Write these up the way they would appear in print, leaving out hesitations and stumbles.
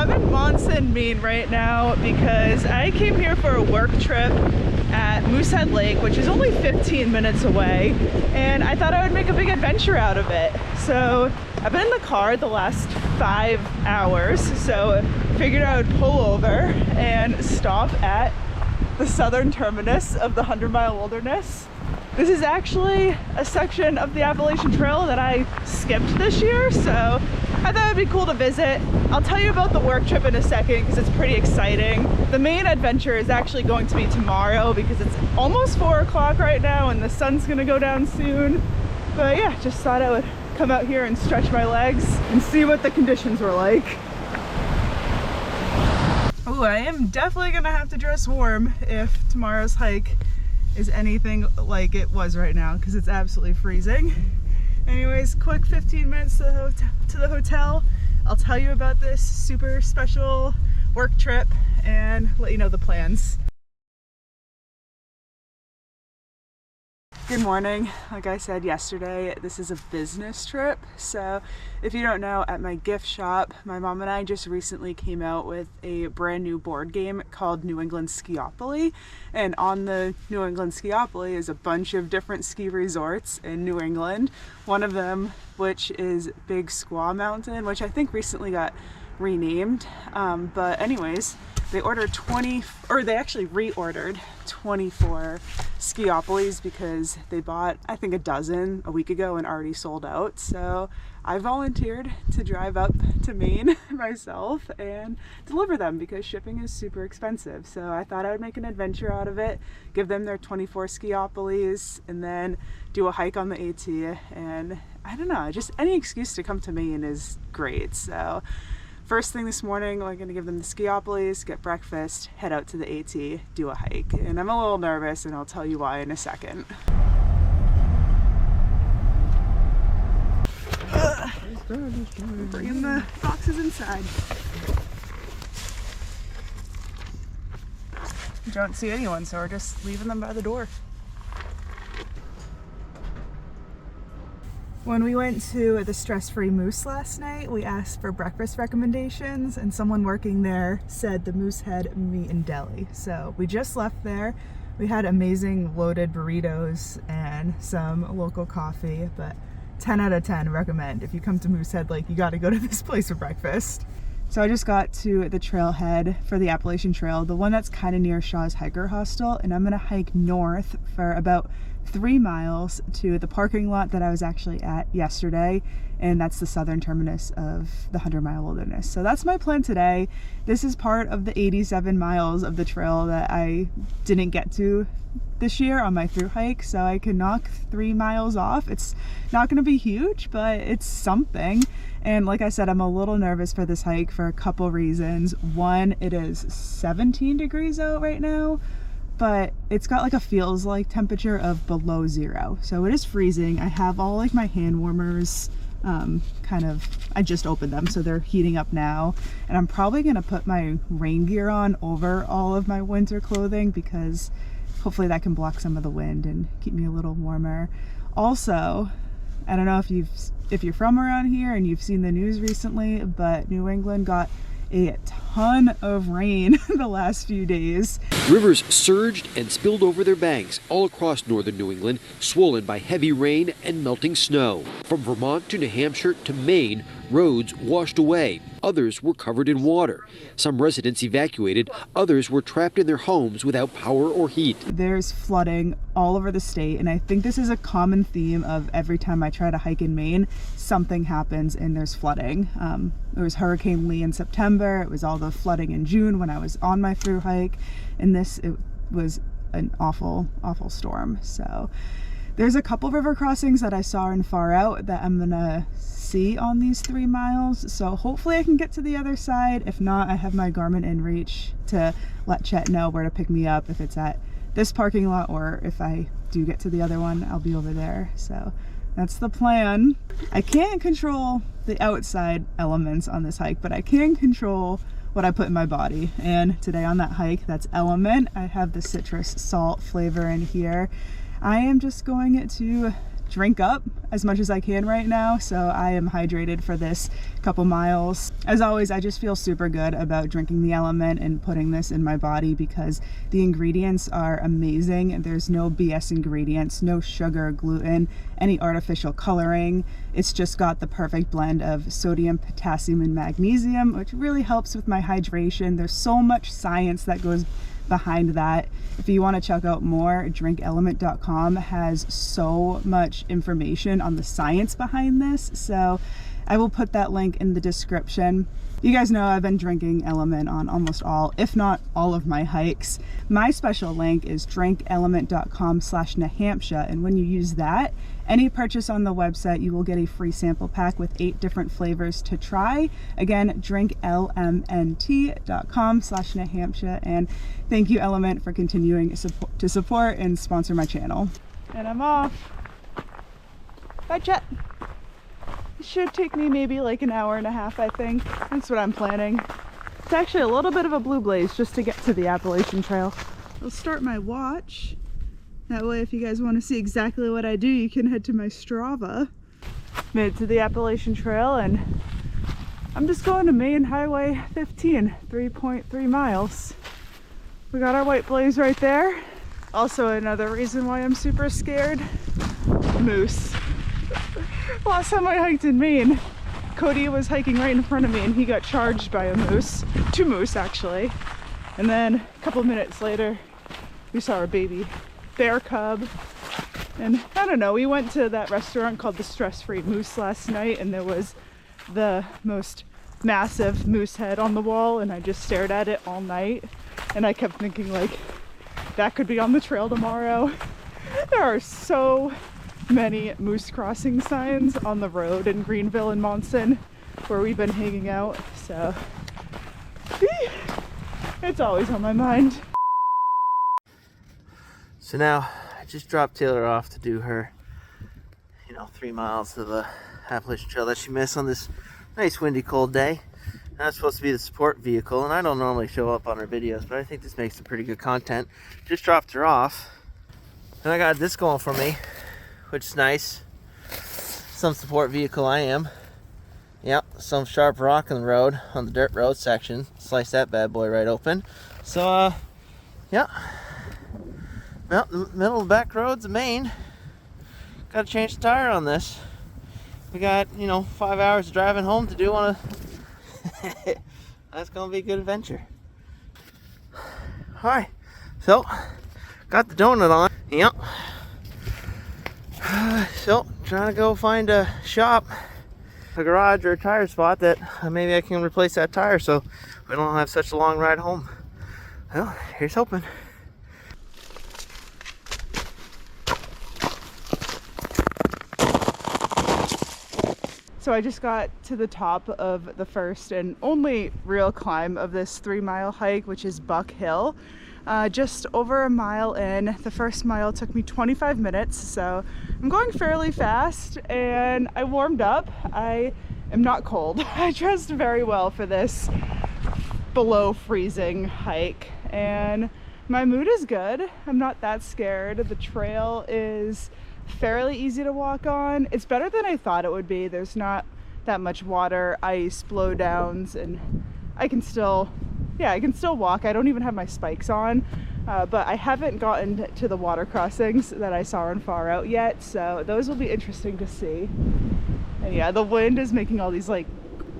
I'm in Monson, Maine right now because I came here for a work trip at Moosehead Lake, which is only 15 minutes away, and I thought I would make a big adventure out of it. So I've been in the car the last 5 hours, so figured I would pull over and stop at the southern terminus of the 100-mile wilderness. This is actually a section of the Appalachian Trail that I skipped this year, so I thought it'd be cool to visit. I'll tell you about the work trip in a second because it's pretty exciting. The main adventure is actually going to be tomorrow because it's almost 4 o'clock right now and the sun's gonna go down soon. But yeah, just thought I would come out here and stretch my legs and see what the conditions were like. Oh, I am definitely gonna have to dress warm if tomorrow's hike is anything like it was right now because it's absolutely freezing. Anyways, quick 15 minutes to the hotel. I'll tell you about this super special work trip and let you know the plans. Good morning. Like I said yesterday, this is a business trip. So if you don't know, at my gift shop, my mom and I just recently came out with a brand new board game called New England Ski-opoly. And on the New England Ski-opoly is a bunch of different ski resorts in New England. One of them, which is Big Squaw Mountain, which I think recently got renamed. But anyways, they actually reordered 24 Ski-opoly's because they bought, I think, a dozen a week ago and already sold out. So I volunteered to drive up to Maine myself and deliver them because shipping is super expensive. So I thought I would make an adventure out of it, give them their 24 Ski-opoly's, and then do a hike on the AT. And I don't know, just any excuse to come to Maine is great. So first thing this morning, we're going to give them the Ski-opoly's, get breakfast, head out to the AT, do a hike. And I'm a little nervous, and I'll tell you why in a second. Bringing the boxes inside. Don't see anyone, so we're just leaving them by the door. When we went to the Stress-Free Moose last night, we asked for breakfast recommendations, and someone working there said the Moosehead Meat and Deli. So we just left there. We had amazing loaded burritos and some local coffee, but 10 out of 10 recommend. If you come to Moosehead Lake, you got to go to this place for breakfast. So I just got to the trailhead for the Appalachian Trail, the one that's kind of near Shaw's Hiker Hostel, and I'm gonna hike north for about 3 miles to the parking lot that I was actually at yesterday, and that's the southern terminus of the 100-mile wilderness. So that's my plan today. This is part of the 87 miles of the trail that I didn't get to this year on my through hike, so I can knock 3 miles off. It's not going to be huge, but it's something. And like I said, I'm a little nervous for this hike for a couple reasons. One, it is 17 degrees out right now, but it's got like a feels like temperature of below 0. So it is freezing. I have all like my hand warmers I just opened them, so they're heating up now. And I'm probably gonna put my rain gear on over all of my winter clothing because hopefully that can block some of the wind and keep me a little warmer. Also, I don't know if you're from around here and you've seen the news recently, but New England got a ton of rain the last few days. Rivers surged and spilled over their banks all across northern New England, swollen by heavy rain and melting snow. From Vermont to New Hampshire to Maine, roads washed away. Others were covered in water. Some residents evacuated. Others were trapped in their homes without power or heat. There's flooding all over the state, and I think this is a common theme of every time I try to hike in Maine, something happens and there's flooding. There was Hurricane Lee in September. It was all the flooding in June when I was on my through hike, and it was an awful, awful storm. So there's a couple river crossings that I saw in Far Out that I'm gonna see on these 3 miles, so hopefully I can get to the other side. If not, I have my Garmin inReach to let Chet know where to pick me up if it's at this parking lot, or if I do get to the other one, I'll be over there. So that's the plan. I can't control the outside elements on this hike, but I can control what I put in my body. And today on that hike, that's Element. I have the citrus salt flavor in here. I am just going to drink up as much as I can right now, so I am hydrated for this couple miles. As always, I just feel super good about drinking the Element and putting this in my body because the ingredients are amazing. There's no BS ingredients, no sugar, gluten, any artificial coloring. It's just got the perfect blend of sodium, potassium, and magnesium, which really helps with my hydration. There's so much science that goes behind that. If you want to check out more, drinkelement.com has so much information on the science behind this, so I will put that link in the description. You guys know I've been drinking Element on almost all, if not all, of my hikes. My special link is drinkelement.com/Nahamsha, and when you use that, any purchase on the website, you will get a free sample pack with 8 different flavors to try. Again, drinklmnt.com/Nahamsha, and thank you, Element, for continuing to support and sponsor my channel. And I'm off. Bye, Chet. It should take me maybe like an hour and a half, I think. That's what I'm planning. It's actually a little bit of a blue blaze just to get to the Appalachian Trail. I'll start my watch. That way, if you guys want to see exactly what I do, you can head to my Strava. Made it to the Appalachian Trail, and I'm just going to Maine Highway 15, 3.3 miles. We got our white blaze right there. Also, another reason why I'm super scared, moose. Last time I hiked in Maine, Cody was hiking right in front of me and he got charged by a moose. 2 moose, actually. And then a couple minutes later, we saw a baby bear cub. And I don't know, we went to that restaurant called the Stress Free Moose last night, and there was the most massive moose head on the wall, and I just stared at it all night. And I kept thinking, like, that could be on the trail tomorrow. There are so many moose crossing signs on the road in Greenville and Monson where we've been hanging out, so it's always on my mind. So now I just dropped Taylor off to do her 3 miles of the Appalachian Trail that she missed on this nice windy cold day. And that's supposed to be the support vehicle, and I don't normally show up on her videos, but I think this makes some pretty good content. Just dropped her off and I got this going for me, which is nice. Some support vehicle I am. Yep, some sharp rock in the road on the dirt road section. Slice that bad boy right open. So, yeah. Well, the middle of the back roads of Maine. Got to change the tire on this. We got, 5 hours of driving home to do on a... That's going to be a good adventure. Alright, so, got the donut on. Yep. So, trying to go find a shop, a garage, or a tire spot that maybe I can replace that tire so we don't have such a long ride home. Well, here's hoping. So I just got to the top of the first and only real climb of this 3-mile hike, which is Buck Hill. Just over a mile in. The first mile took me 25 minutes, so I'm going fairly fast, and I warmed up. I am not cold. I dressed very well for this below freezing hike, and my mood is good. I'm not that scared. The trail is fairly easy to walk on. It's better than I thought it would be. There's not that much water, ice, blowdowns, and I can still walk. I don't even have my spikes on, but I haven't gotten to the water crossings that I saw in Far Out yet, so those will be interesting to see. And yeah, the wind is making all these like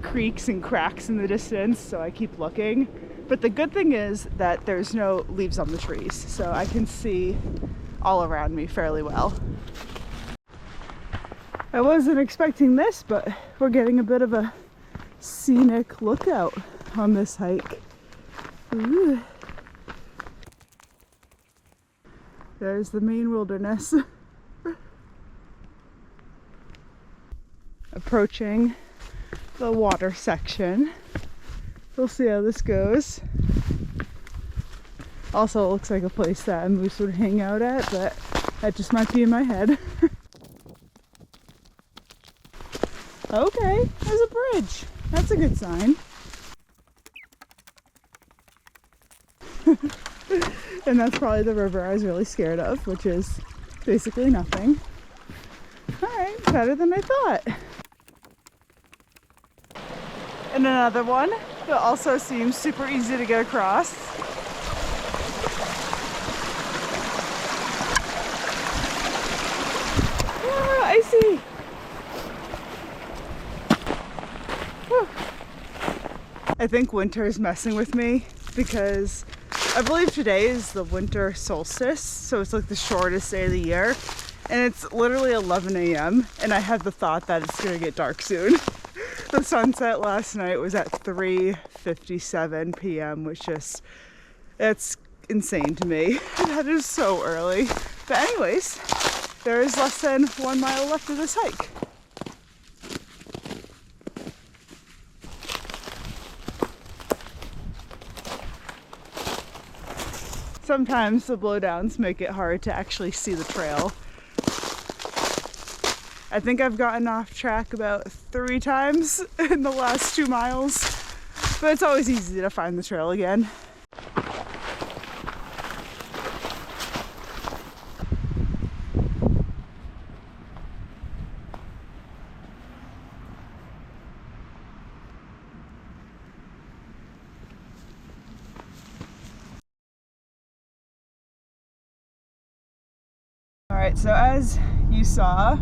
creaks and cracks in the distance, so I keep looking. But the good thing is that there's no leaves on the trees, so I can see all around me fairly well. I wasn't expecting this, but we're getting a bit of a scenic lookout on this hike. Ooh. There's the Maine wilderness. Approaching the water section. We'll see how this goes. Also, it looks like a place that a moose would hang out at, but that just might be in my head. Okay, there's a bridge. That's a good sign. And that's probably the river I was really scared of, which is basically nothing. better than I thought. And another one that also seems super easy to get across. Ah, icy! Whew. I think winter is messing with me because I believe today is the winter solstice, so it's like the shortest day of the year, and it's literally 11 a.m. and I had the thought that it's gonna get dark soon. The sunset last night was at 3:57 p.m., which just, it's insane to me. That is so early. But anyways, there is less than 1 mile left of this hike. Sometimes the blowdowns make it hard to actually see the trail. I think I've gotten off track about 3 times in the last 2 miles, but it's always easy to find the trail again. Alright, so as you saw,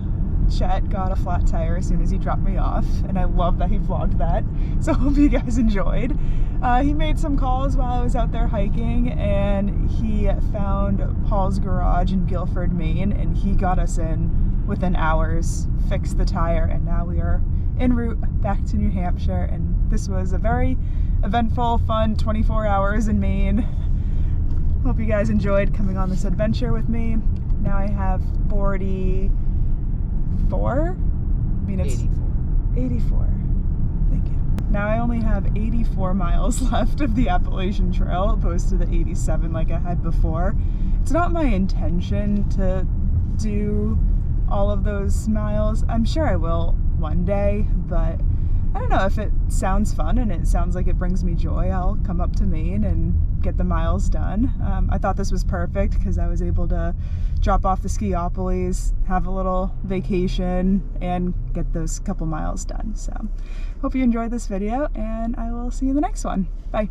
Chet got a flat tire as soon as he dropped me off, and I love that he vlogged that, so hope you guys enjoyed. He made some calls while I was out there hiking, and he found Paul's garage in Guilford, Maine, and he got us in within hours, fixed the tire, and now we are en route back to New Hampshire. And this was a very eventful, fun 24 hours in Maine. Hope you guys enjoyed coming on this adventure with me. Now I have 44? I mean, it's 84. Thank you. Now I only have 84 miles left of the Appalachian Trail, opposed to the 87 like I had before. It's not my intention to do all of those miles. I'm sure I will one day, but I don't know, if it sounds fun and it sounds like it brings me joy, I'll come up to Maine and get the miles done. I thought this was perfect because I was able to drop off the Ski-opoly, have a little vacation, and get those couple miles done. So hope you enjoyed this video, and I will see you in the next one. Bye.